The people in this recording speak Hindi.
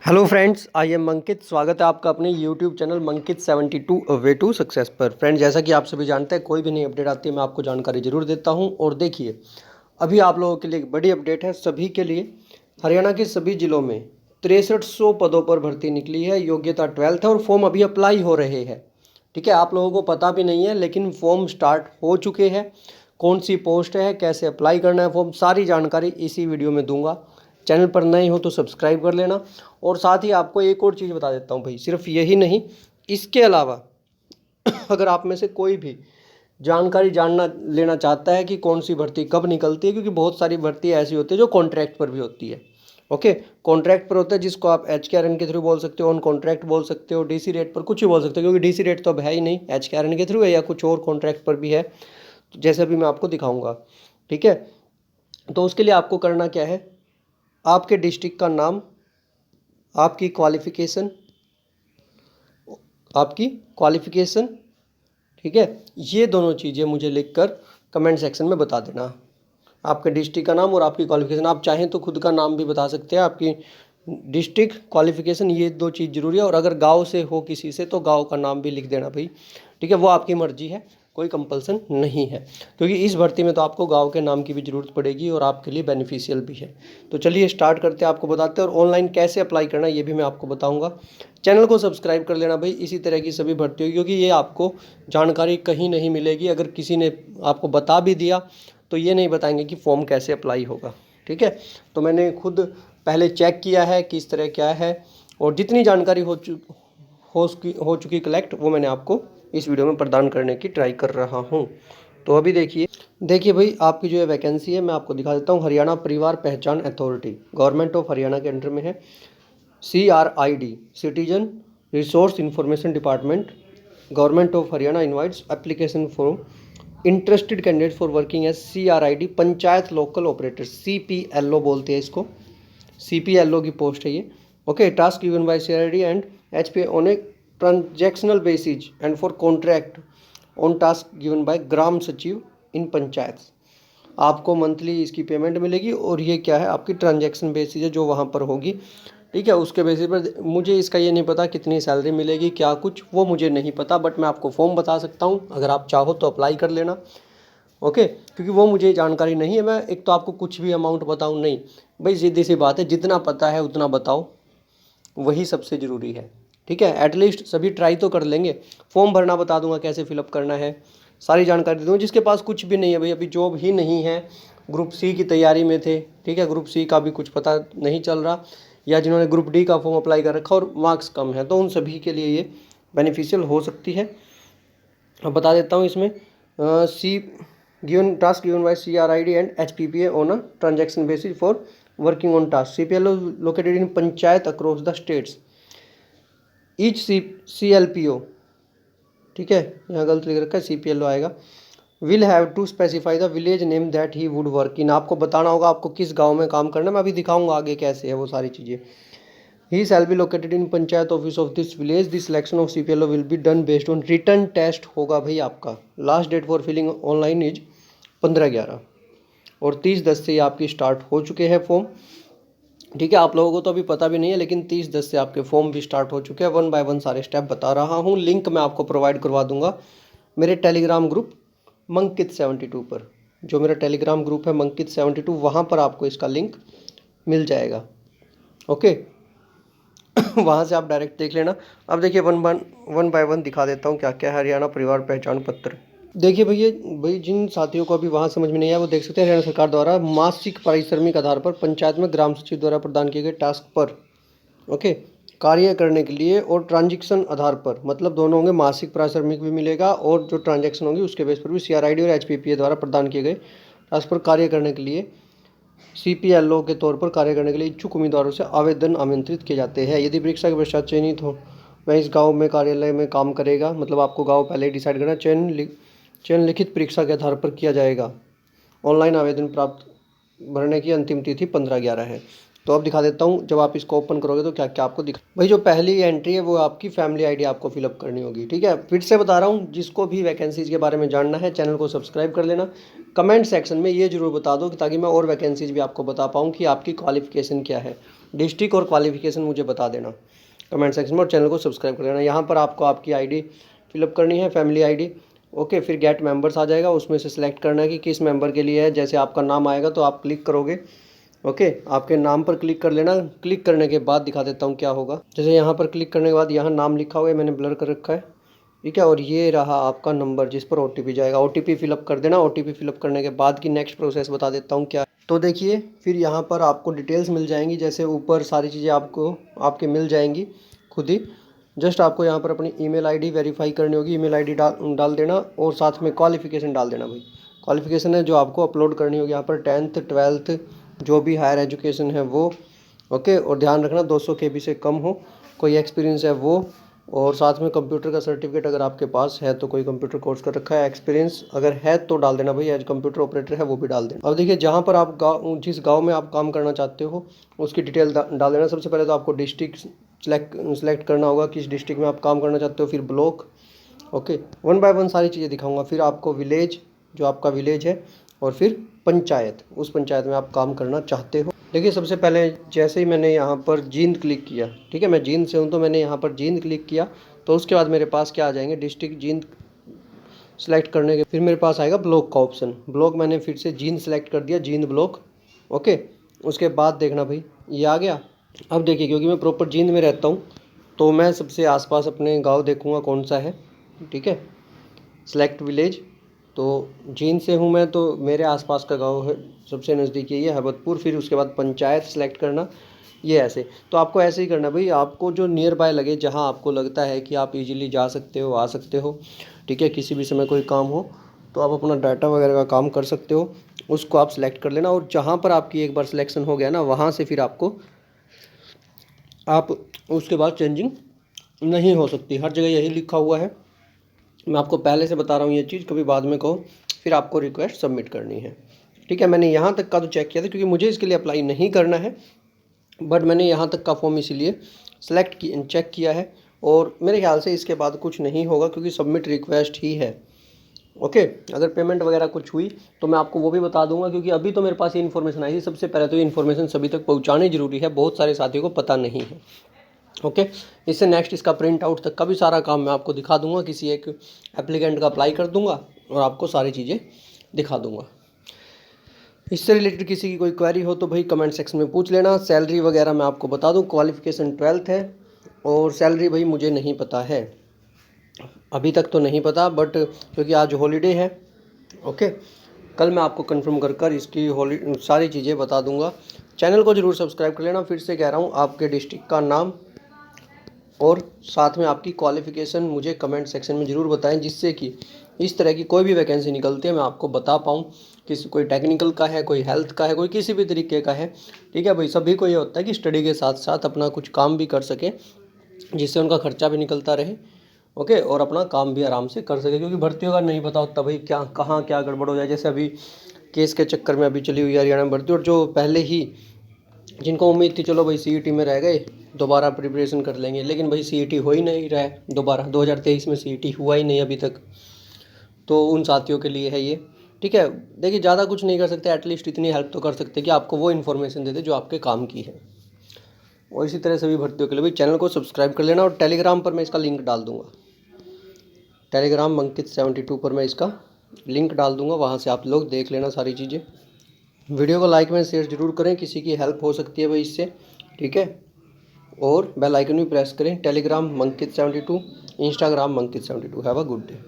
Hello friends, I am Ankit. स्वागत है आपका अपने YouTube channel Mankit 72 way to success पर। फ्रेंड्स, जैसा कि आप सभी जानते हैं, कोई भी नई अपडेट आती है मैं आपको जानकारी जरूर देता हूं। और देखिए, अभी आप लोगों के लिए एक बड़ी अपडेट है सभी के लिए। हरियाणा के सभी जिलों में 6300 पदों पर भर्ती निकली है। योग्यता 12th है और फॉर्म अभी अप्लाई हो रहे हैं। ठीक है, आप लोगों को पता भी नहीं है, लेकिन फॉर्म स्टार्ट हो चुके हैं। कौन सी पोस्ट है, कैसे अप्लाई करना है फॉर्म, सारी जानकारी इसी वीडियो में दूंगा। चैनल पर नए हो तो सब्सक्राइब कर लेना। और साथ ही आपको एक और चीज़ बता देता हूँ भाई, सिर्फ यही नहीं, इसके अलावा अगर आप में से कोई भी जानकारी जानना लेना चाहता है कि कौन सी भर्ती कब निकलती है, क्योंकि बहुत सारी भर्ती ऐसी होती है जो कॉन्ट्रैक्ट पर भी होती है। ओके, कॉन्ट्रैक्ट पर होता है जिसको आप HKRN के थ्रू बोल सकते हो, ऑन कॉन्ट्रैक्ट बोल सकते हो, DC रेट पर कुछ भी बोल सकते हो, क्योंकि DC रेट तो अब है ही नहीं, HKRN के थ्रू है या कुछ और कॉन्ट्रैक्ट पर भी है, जैसे अभी मैं आपको दिखाऊंगा। ठीक है, तो उसके लिए आपको करना क्या है, आपके डिस्ट्रिक्ट का नाम, आपकी क्वालिफ़िकेशन, ठीक है, ये दोनों चीज़ें मुझे लिखकर कमेंट सेक्शन में बता देना। आपके डिस्ट्रिक्ट का नाम और आपकी क्वालिफ़िकेशन, आप चाहें तो खुद का नाम भी बता सकते हैं। आपकी डिस्ट्रिक्ट, क्वालिफ़िकेशन, ये दो चीज़ ज़रूरी है। और अगर गांव से हो किसी से तो गांव का नाम भी लिख देना भाई। ठीक है, वो आपकी मर्ज़ी है, कोई कंपल्सन नहीं है, क्योंकि इस भर्ती में तो आपको गांव के नाम की भी ज़रूरत पड़ेगी और आपके लिए बेनिफिशियल भी है। तो चलिए स्टार्ट करते हैं, आपको बताते हैं। और ऑनलाइन कैसे अप्लाई करना ये भी मैं आपको बताऊंगा। चैनल को सब्सक्राइब कर लेना भाई, इसी तरह की सभी भर्तियों की, क्योंकि ये आपको जानकारी कहीं नहीं मिलेगी। अगर किसी ने आपको बता भी दिया तो ये नहीं बताएंगे कि फॉर्म कैसे अप्लाई होगा। ठीक है, तो मैंने खुद पहले चेक किया है किस तरह क्या है, और जितनी जानकारी हो चुकी कलेक्ट, वो मैंने आपको इस वीडियो में प्रदान करने की ट्राई कर रहा हूँ। तो अभी देखिए भाई, आपकी जो है वैकेंसी है मैं आपको दिखा देता हूँ। हरियाणा परिवार पहचान अथॉरिटी, गवर्नमेंट ऑफ हरियाणा के अंडर में है। CRID, citizen resource information department, government of Haryana invites application for interested candidate for working as CRID, panchayat local operator, CPLO बोलते हैं इसको, CPLO की पोस्ट है ये। Okay, task given by CRID and HPA on a transactional basis and for contract on task given by ग्राम सचिव इन पंचायत। आपको मंथली इसकी पेमेंट मिलेगी, और ये क्या है, आपकी ट्रांजैक्शन बेसिस है जो वहाँ पर होगी। ठीक है, उसके बेसिस पर मुझे इसका ये नहीं पता कितनी सैलरी मिलेगी, क्या कुछ वो मुझे नहीं पता, बट मैं आपको फॉर्म बता सकता हूँ। अगर आप चाहो तो अप्लाई कर लेना। ओके, क्योंकि वो मुझे जानकारी नहीं है, मैं एक तो आपको कुछ भी अमाउंट बताऊँ नहीं भाई, सीधी सी बात है, जितना पता है उतना बताओ, वही सबसे ज़रूरी है। ठीक है, एटलीस्ट सभी ट्राई तो कर लेंगे। फॉर्म भरना बता दूंगा, कैसे फिलअप करना है, सारी जानकारी दे दूँगा। जिसके पास कुछ भी नहीं है भाई, अभी जॉब ही नहीं है, ग्रुप सी की तैयारी में थे, ठीक है, ग्रुप सी का भी कुछ पता नहीं चल रहा, या जिन्होंने ग्रुप डी का फॉर्म अप्लाई कर रखा और मार्क्स कम है, तो उन सभी के लिए ये बेनिफिशियल हो सकती है। अब बता देता हूँ इसमें, see given task given by CRID and HPPA on a transaction basis for working on task. CPLO located in panchayat across the states. Each CLPO, ठीक है, यहाँ गलत लिख रखा है, CPLO आएगा, will have to specify the village name that he would work in. आपको बताना होगा आपको किस गांव में काम करना है, मैं अभी दिखाऊंगा आगे कैसे है वो सारी चीज़ें। He shall be located in panchayat office of this village. This selection of CPLO will be done based on written test होगा भाई आपका। Last date for filling online is 15/11, और 30/10 से आपकी स्टार्ट हो चुके हैं फॉर्म। ठीक है, आप लोगों को तो अभी पता भी नहीं है, लेकिन 30/10 से आपके फॉर्म भी स्टार्ट हो चुके हैं। 1 बाय 1 सारे स्टेप बता रहा हूँ। लिंक मैं आपको प्रोवाइड करवा दूंगा मेरे टेलीग्राम ग्रुप मंकित 72 पर। जो मेरा टेलीग्राम ग्रुप है मंकित 72, वहाँ पर आपको इसका लिंक मिल जाएगा। ओके, वहाँ से आप डायरेक्ट देख लेना। अब देखिए, 1 बाय 1 दिखा देता हूँ क्या क्या है हरियाणा परिवार पहचान पत्र। देखिए भैया, भाई जिन साथियों को अभी वहाँ समझ में नहीं आया वो देख सकते हैं। हरियाणा सरकार द्वारा मासिक पारिश्रमिक आधार पर पंचायत में ग्राम सचिव द्वारा प्रदान किए गए टास्क पर, ओके, कार्य करने के लिए, और ट्रांजेक्शन आधार पर, मतलब दोनों होंगे, मासिक पारिश्रमिक भी मिलेगा और जो ट्रांजेक्शन होंगी उसके बेस पर भी CRID और HPPA द्वारा प्रदान किए गए टास्क पर कार्य करने के लिए CPLO के तौर पर कार्य करने के लिए इच्छुक उम्मीदवारों से आवेदन आमंत्रित किए जाते हैं। यदि परीक्षा के पश्चात चयनित हो, वह इस गांव में कार्यालय में काम करेगा, मतलब आपको गांव पहले ही डिसाइड करना। चयन लिखित परीक्षा के आधार पर किया जाएगा। ऑनलाइन आवेदन प्राप्त भरने की अंतिम तिथि 15/11 है। तो अब दिखा देता हूँ, जब आप इसको ओपन करोगे तो क्या क्या आपको दिखा। भाई जो पहली एंट्री है वो आपकी फैमिली आईडी आपको फिलअप करनी होगी। ठीक है, फिर से बता रहा हूँ, जिसको भी वैकेंसीज़ के बारे में जानना है चैनल को सब्सक्राइब कर लेना। कमेंट सेक्शन में ये जरूर बता दो कि ताकि मैं और वैकेंसीज़ भी आपको बता पाऊँ कि आपकी क्वालिफिकेशन क्या है। डिस्ट्रिक्ट और क्वालिफिकेशन मुझे बता देना कमेंट सेक्शन में, और चैनल को सब्सक्राइब कर लेना। यहाँ पर आपको आपकी आईडी फिलअप करनी है, फैमिली आईडी। ओके, फिर गेट मेंबर्स आ जाएगा, उसमें से सिलेक्ट करना है कि किस मेंबर के लिए है। जैसे आपका नाम आएगा तो आप क्लिक करोगे। ओके, आपके नाम पर क्लिक कर लेना। क्लिक करने के बाद दिखा देता हूँ क्या होगा। जैसे यहाँ पर क्लिक करने के बाद यहाँ नाम लिखा हुआ है, मैंने ब्लर कर रखा है, ठीक है। और ये रहा आपका नंबर जिस पर OTP जाएगा, OTP फिलअप कर देना। OTP फिलअप करने के बाद की नेक्स्ट प्रोसेस बता देता हूँ क्या। तो देखिए, फिर यहाँ पर आपको डिटेल्स मिल जाएंगी, जैसे ऊपर सारी चीज़ें आपको आपके मिल जाएंगी खुद ही। जस्ट आपको यहाँ पर अपनी ईमेल आईडी वेरीफाई करनी होगी, ईमेल आईडी डाल देना, और साथ में क्वालिफिकेशन डाल देना। भाई क्वालिफिकेशन है जो आपको अपलोड करनी होगी यहाँ पर, 10th 12th जो भी हायर एजुकेशन है वो। ओके, और ध्यान रखना 200 KB से कम हो, कोई एक्सपीरियंस है वो, और साथ में कंप्यूटर का सर्टिफिकेट अगर आपके पास है तो कोई कंप्यूटर कोर्स कर रखा है, एक्सपीरियंस अगर है तो डाल देना भाई, एज कंप्यूटर ऑपरेटर है वो भी डाल देना। अब देखिए, जहाँ पर आप जिस गांव में आप काम करना चाहते हो उसकी डिटेल डाल देना। सबसे पहले तो आपको डिस्ट्रिक्ट सेलेक्ट करना होगा, किस डिस्ट्रिक्ट में आप काम करना चाहते हो, फिर ब्लॉक। ओके, 1 बाय 1 सारी चीज़ें दिखाऊंगा। फिर आपको विलेज, जो आपका विलेज है, और फिर पंचायत, उस पंचायत में आप काम करना चाहते हो। देखिए, सबसे पहले जैसे ही मैंने यहाँ पर जींद क्लिक किया, ठीक है, मैं जींद से हूँ तो मैंने यहाँ पर जींद क्लिक किया, तो उसके बाद मेरे पास क्या आ जाएंगे, डिस्ट्रिक्ट जींद सेलेक्ट करने के फिर मेरे पास आएगा ब्लॉक का ऑप्शन। ब्लॉक मैंने फिर से जींद सेलेक्ट कर दिया, जींद ब्लॉक। ओके, उसके बाद देखना भाई ये आ गया। अब देखिए, क्योंकि मैं प्रॉपर जींद में रहता हूँ तो मैं सबसे आसपास अपने गांव देखूंगा कौन सा है, ठीक है। सेलेक्ट विलेज, तो जींद से हूँ मैं तो मेरे आसपास का गांव है, सबसे नज़दीकी ये हरबतपुर। फिर उसके बाद पंचायत सेलेक्ट करना, ये ऐसे। तो आपको ऐसे ही करना भाई, आपको जो नियर बाय लगे, जहाँ आपको लगता है कि आप इजीली जा सकते हो, आ सकते हो, ठीक है। किसी भी समय कोई काम हो तो आप अपना डाटा वगैरह का काम कर सकते हो, उसको आप सेलेक्ट कर लेना। और जहाँ पर आपकी एक बार सिलेक्शन हो गया ना, वहाँ से फिर आप उसके बाद चेंजिंग नहीं हो सकती। हर जगह यही लिखा हुआ है, मैं आपको पहले से बता रहा हूँ ये चीज़, कभी बाद में कहो। फिर आपको रिक्वेस्ट सबमिट करनी है, ठीक है। मैंने यहाँ तक का तो चेक किया था, क्योंकि मुझे इसके लिए अप्लाई नहीं करना है, बट मैंने यहाँ तक का फॉर्म इसीलिए चेक किया है। और मेरे ख्याल से इसके बाद कुछ नहीं होगा, क्योंकि सबमिट रिक्वेस्ट ही है। ओके, अगर पेमेंट वगैरह कुछ हुई तो मैं आपको वो भी बता दूंगा, क्योंकि अभी तो मेरे पास ये इन्फॉर्मेशन आई थी। सबसे पहले तो ये इन्फॉर्मेशन सभी तक पहुँचानी जरूरी है, बहुत सारे साथियों को पता नहीं है। ओके, इससे नेक्स्ट इसका प्रिंट आउट तक का भी सारा काम मैं आपको दिखा दूंगा, किसी एक एप्लीकेंट का अप्लाई कर दूंगा और आपको सारी चीज़ें दिखा दूंगा। इससे रिलेटेड किसी की कोई क्वेरी हो तो भाई कमेंट सेक्शन में पूछ लेना। सैलरी वगैरह मैं आपको बता दूं, क्वालिफिकेशन 12th है, और सैलरी भाई मुझे नहीं पता है, अभी तक तो नहीं पता, बट क्योंकि आज हॉलीडे है। ओके, कल मैं आपको कंफर्म कर इसकी सारी चीज़ें बता दूंगा। चैनल को ज़रूर सब्सक्राइब कर लेना। फिर से कह रहा हूँ, आपके डिस्ट्रिक्ट का नाम और साथ में आपकी क्वालिफ़िकेशन मुझे कमेंट सेक्शन में ज़रूर बताएं, जिससे कि इस तरह की कोई भी वैकेंसी निकलती है मैं आपको बता पाऊँ। किसी कोई टेक्निकल का है, कोई हेल्थ का है, कोई किसी भी तरीके का है, ठीक है भाई। सभी को ये होता है कि स्टडी के साथ साथ अपना कुछ काम भी कर सके, जिससे उनका खर्चा भी निकलता रहे। ओके, और अपना काम भी आराम से कर सके, क्योंकि भर्तियों का नहीं पता होता भाई, क्या कहाँ क्या गड़बड़ हो जाए। जैसे अभी केस के चक्कर में अभी चली हुई हरियाणा में भर्ती, और जो पहले ही जिनको उम्मीद थी चलो भाई CET में रह गए, दोबारा प्रिपरेशन कर लेंगे, लेकिन भाई CET हो ही नहीं रहा है दोबारा। 2023 में CET हुआ ही नहीं अभी तक, तो उन साथियों के लिए है ये, ठीक है। देखिए, ज़्यादा कुछ नहीं कर सकते, एटलीस्ट इतनी हेल्प तो कर सकते कि आपको वो इन्फॉर्मेशन दे दे जो आपके काम की है। और इसी तरह सभी भर्तियों के लिए भाई चैनल को सब्सक्राइब कर लेना। और टेलीग्राम पर मैं इसका लिंक डाल दूँगा, टेलीग्राम मंकित 72 पर मैं इसका लिंक डाल दूँगा, वहाँ से आप लोग देख लेना सारी चीज़ें। वीडियो को लाइक में शेयर ज़रूर करें, किसी की हेल्प हो सकती है भाई इससे, ठीक है। और बेल आइकन भी प्रेस करें। Telegram Mankit 72, Instagram Mankit 72। Have a good day.